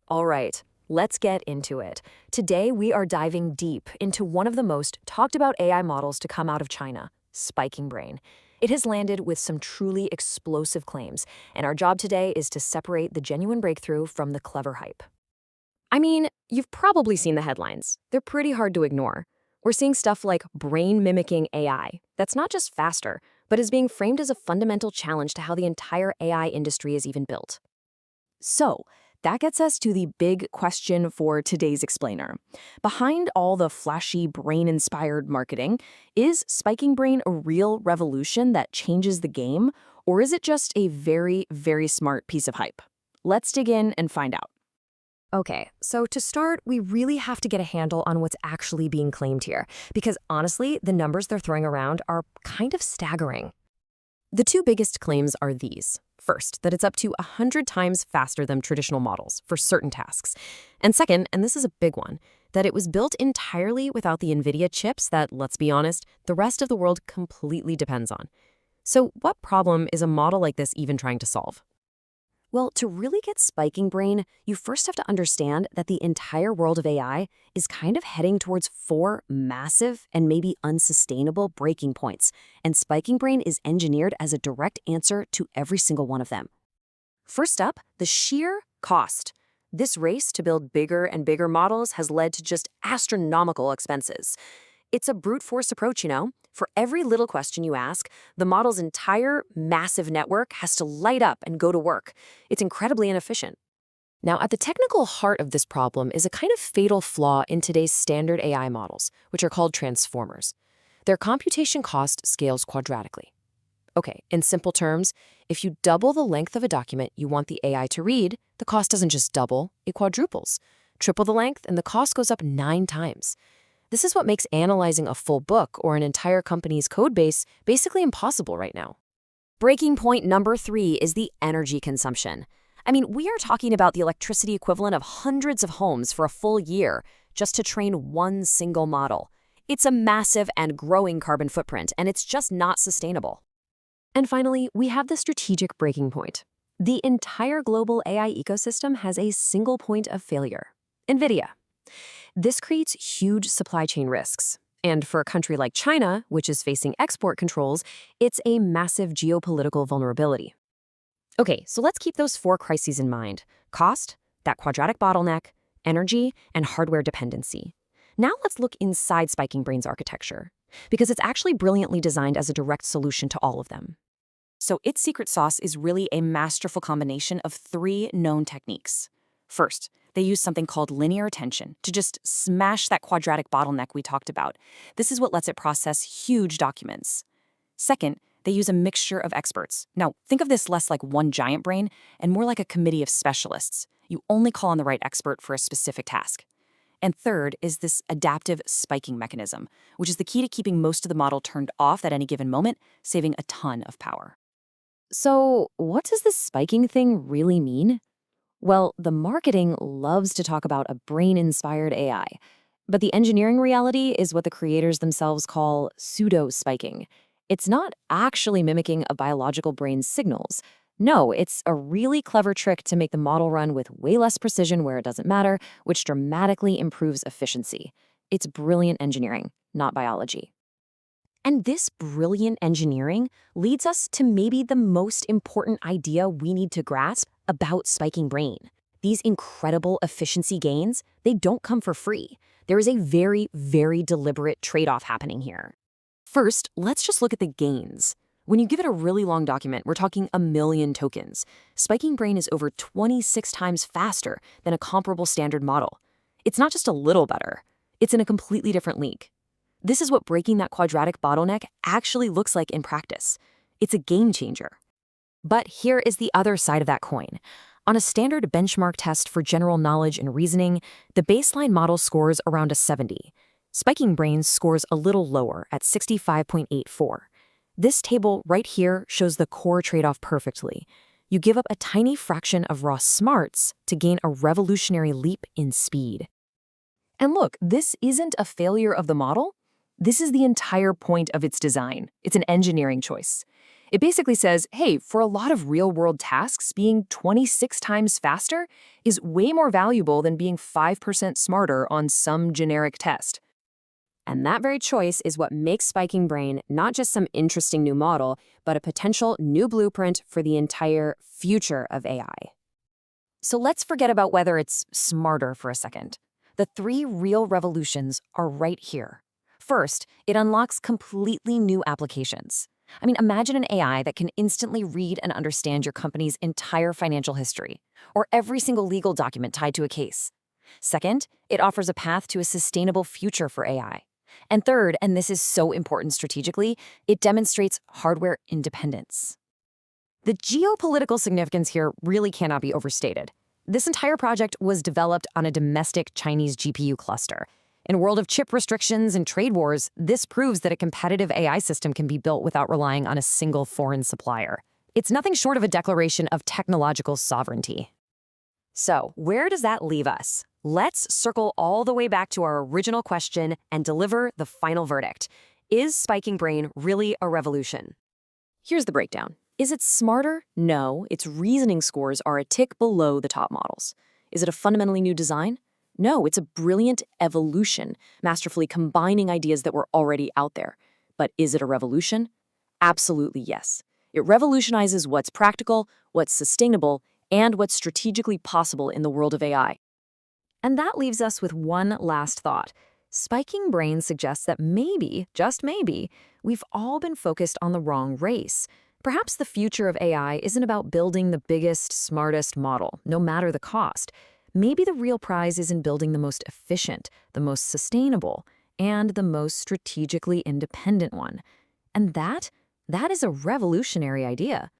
All right, let's get into it. Today, we are diving deep into one of the most talked about AI models to come out of China, SpikingBrain. It has landed with some truly explosive claims, and our job today is to separate the genuine breakthrough from the clever hype. I mean, you've probably seen the headlines. They're pretty hard to ignore. We're seeing stuff like brain mimicking AI that's not just faster, but is being framed as a fundamental challenge to how the entire AI industry is even built. So, that gets us to the big question for today's explainer. Behind all the flashy brain-inspired marketing, is Spiking Brain a real revolution that changes the game, or is it just a very, very smart piece of hype? Let's dig in and find out. Okay, so to start, we really have to get a handle on what's actually being claimed here, because honestly, the numbers they're throwing around are kind of staggering. The two biggest claims are these. First, that it's up to 100 times faster than traditional models for certain tasks. And second, and this is a big one, that it was built entirely without the NVIDIA chips that, let's be honest, the rest of the world completely depends on. So what problem is a model like this even trying to solve? Well, to really get spiking brain, you first have to understand that the entire world of AI is kind of heading towards four massive and maybe unsustainable breaking points, and spiking brain is engineered as a direct answer to every single one of them. First up, the sheer cost. This race to build bigger and bigger models has led to just astronomical expenses. It's a brute force approach, you know? For every little question you ask, the model's entire massive network has to light up and go to work. It's incredibly inefficient. Now, at the technical heart of this problem is a kind of fatal flaw in today's standard AI models, which are called transformers. Their computation cost scales quadratically. Okay, in simple terms, if you double the length of a document you want the AI to read, the cost doesn't just double, it quadruples. Triple the length, and the cost goes up 9 times. This is what makes analyzing a full book or an entire company's code base basically impossible right now. Breaking point number 3 is the energy consumption. I mean, we are talking about the electricity equivalent of hundreds of homes for a full year just to train one single model. It's a massive and growing carbon footprint, and it's just not sustainable. And finally, we have the strategic breaking point. The entire global AI ecosystem has a single point of failure: NVIDIA. This creates huge supply chain risks. And for a country like China, which is facing export controls, it's a massive geopolitical vulnerability. Okay, so let's keep those 4 crises in mind: cost, that quadratic bottleneck, energy, and hardware dependency. Now let's look inside Spiking Brain's architecture, because it's actually brilliantly designed as a direct solution to all of them. So its secret sauce is really a masterful combination of 3 known techniques. First, they use something called linear attention to just smash that quadratic bottleneck we talked about. This is what lets it process huge documents. Second, they use a mixture of experts. Now, think of this less like one giant brain and more like a committee of specialists. You only call on the right expert for a specific task. And third is this adaptive spiking mechanism, which is the key to keeping most of the model turned off at any given moment, saving a ton of power. So, what does this spiking thing really mean? Well, the marketing loves to talk about a brain-inspired AI, but the engineering reality is what the creators themselves call pseudo-spiking. It's not actually mimicking a biological brain's signals. No, it's a really clever trick to make the model run with way less precision where it doesn't matter, which dramatically improves efficiency. It's brilliant engineering, not biology. And this brilliant engineering leads us to maybe the most important idea we need to grasp about spiking brain. These incredible efficiency gains, they don't come for free. There is a very, very deliberate trade-off happening here. First, let's just look at the gains. When you give it a really long document, we're talking 1,000,000 tokens. Spiking brain is over 26 times faster than a comparable standard model. It's not just a little better. It's in a completely different league. This is what breaking that quadratic bottleneck actually looks like in practice. It's a game changer. But here is the other side of that coin. On a standard benchmark test for general knowledge and reasoning, the baseline model scores around a 70. Spiking Brain scores a little lower at 65.84. This table right here shows the core trade-off perfectly. You give up a tiny fraction of raw smarts to gain a revolutionary leap in speed. And look, this isn't a failure of the model. This is the entire point of its design. It's an engineering choice. It basically says, hey, for a lot of real-world tasks, being 26 times faster is way more valuable than being 5% smarter on some generic test. And that very choice is what makes Spiking Brain not just some interesting new model, but a potential new blueprint for the entire future of AI. So let's forget about whether it's smarter for a second. The three real revolutions are right here. First, it unlocks completely new applications. I mean, imagine an AI that can instantly read and understand your company's entire financial history, or every single legal document tied to a case. Second, it offers a path to a sustainable future for AI. And third, and this is so important strategically, it demonstrates hardware independence. The geopolitical significance here really cannot be overstated. This entire project was developed on a domestic Chinese GPU cluster. In a world of chip restrictions and trade wars, this proves that a competitive AI system can be built without relying on a single foreign supplier. It's nothing short of a declaration of technological sovereignty. So, where does that leave us? Let's circle all the way back to our original question and deliver the final verdict. Is Spiking Brain really a revolution? Here's the breakdown. Is it smarter? No, its reasoning scores are a tick below the top models. Is it a fundamentally new design? No, it's a brilliant evolution, masterfully combining ideas that were already out there. But is it a revolution? Absolutely yes. It revolutionizes what's practical, what's sustainable, and what's strategically possible in the world of AI. And that leaves us with one last thought. Spiking Brain suggests that maybe, just maybe, we've all been focused on the wrong race. Perhaps the future of AI isn't about building the biggest, smartest model, no matter the cost. Maybe the real prize is in building the most efficient, the most sustainable, and the most strategically independent one. And that is a revolutionary idea.